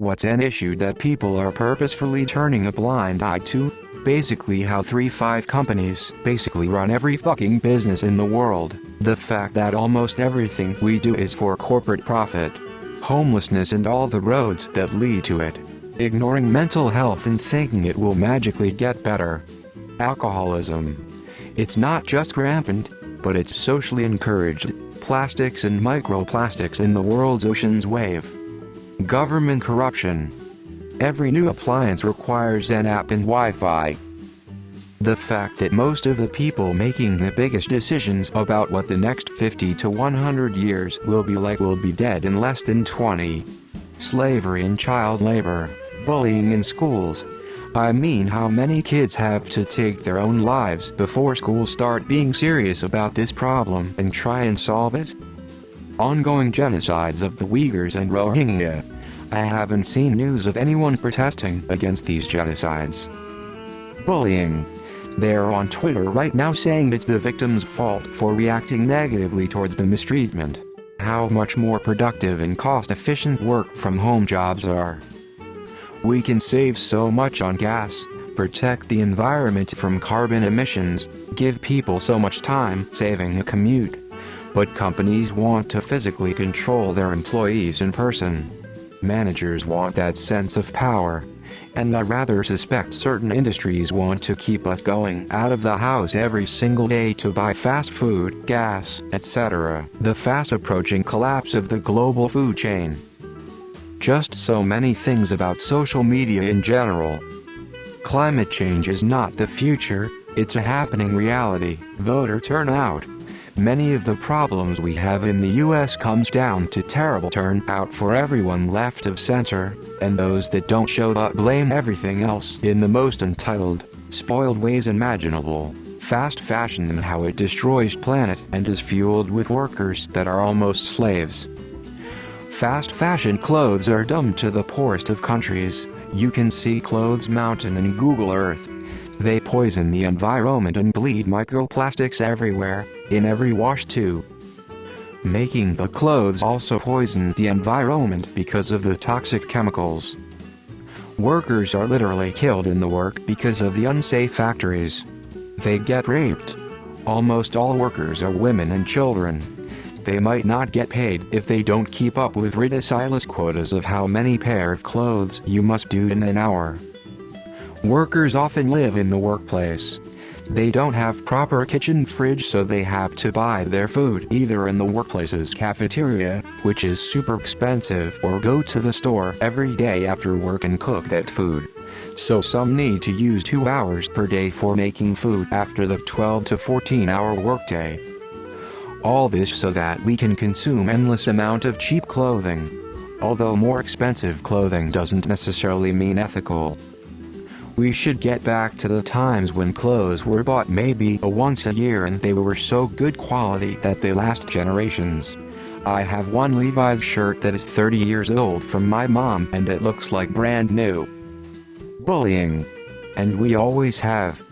What's an issue that people are purposefully turning a blind eye to? Basically how 3-5 companies basically run every fucking business in the world. The fact that almost everything we do is for corporate profit. Homelessness and all the roads that lead to it. Ignoring mental health and thinking it will magically get better. Alcoholism. It's not just rampant, but it's socially encouraged. Plastics and microplastics in the world's oceans wave. Government corruption. Every new appliance requires an app and Wi-Fi. The fact that most of the people making the biggest decisions about what the next 50 to 100 years will be like will be dead in less than 20. Slavery and child labor. Bullying in schools. I mean, how many kids have to take their own lives before schools start being serious about this problem and try and solve it? Ongoing genocides of the Uyghurs and Rohingya. I haven't seen news of anyone protesting against these genocides. Bullying. They're on Twitter right now saying it's the victim's fault for reacting negatively towards the mistreatment. How much more productive and cost-efficient work-from-home jobs are. We can save so much on gas, protect the environment from carbon emissions, give people so much time saving a commute. But companies want to physically control their employees in person. Managers want that sense of power. And I rather suspect certain industries want to keep us going out of the house every single day to buy fast food, gas, etc. The fast approaching collapse of the global food chain. Just so many things about social media in general. Climate change is not the future, it's a happening reality. Voter turnout. Many of the problems we have in the US comes down to terrible turnout for everyone left of center, and those that don't show up blame everything else in the most entitled, spoiled ways imaginable. Fast fashion and how it destroys planet and is fueled with workers that are almost slaves. Fast fashion clothes are dumb to the poorest of countries. You can see Clothes Mountain in Google Earth. They poison the environment and bleed microplastics everywhere, in every wash too. Making the clothes also poisons the environment because of the toxic chemicals. Workers are literally killed in the work because of the unsafe factories. They get raped. Almost all workers are women and children. They might not get paid if they don't keep up with ridiculous quotas of how many pair of clothes you must do in an hour. Workers often live in the workplace. They don't have proper kitchen fridge, so they have to buy their food either in the workplace's cafeteria, which is super expensive, or go to the store every day after work and cook that food. So some need to use 2 hours per day for making food after the 12 to 14-hour workday. All this so that we can consume endless amount of cheap clothing. Although more expensive clothing doesn't necessarily mean ethical. We should get back to the times when clothes were bought maybe once a year and they were so good quality that they last generations. I have one Levi's shirt that is 30 years old from my mom and it looks like brand new. Bullying. And we always have.